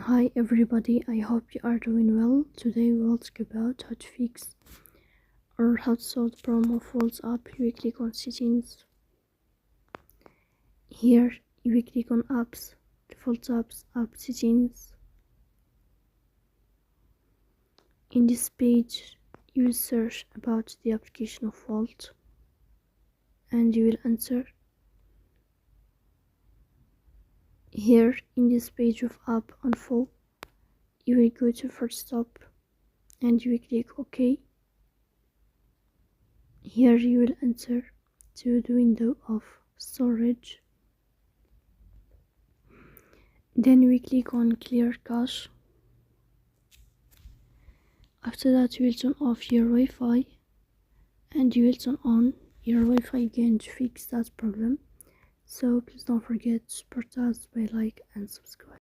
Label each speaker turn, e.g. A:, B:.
A: Hi everybody, I hope you are doing well. Today we'll talk about how to fix or how to solve the problem of Wolt's app. You click on settings. Here you click on apps, default apps, app settings. In this page you will search about the application of Wolt and you will enter. Here in this page of app info you will go to first stop and you will click OK. Here you will enter to the window of storage. Then we click on clear cache. After that you will turn off your Wi-Fi and you will turn on your Wi-Fi again to fix that problem. So please don't forget to support us by like and subscribe.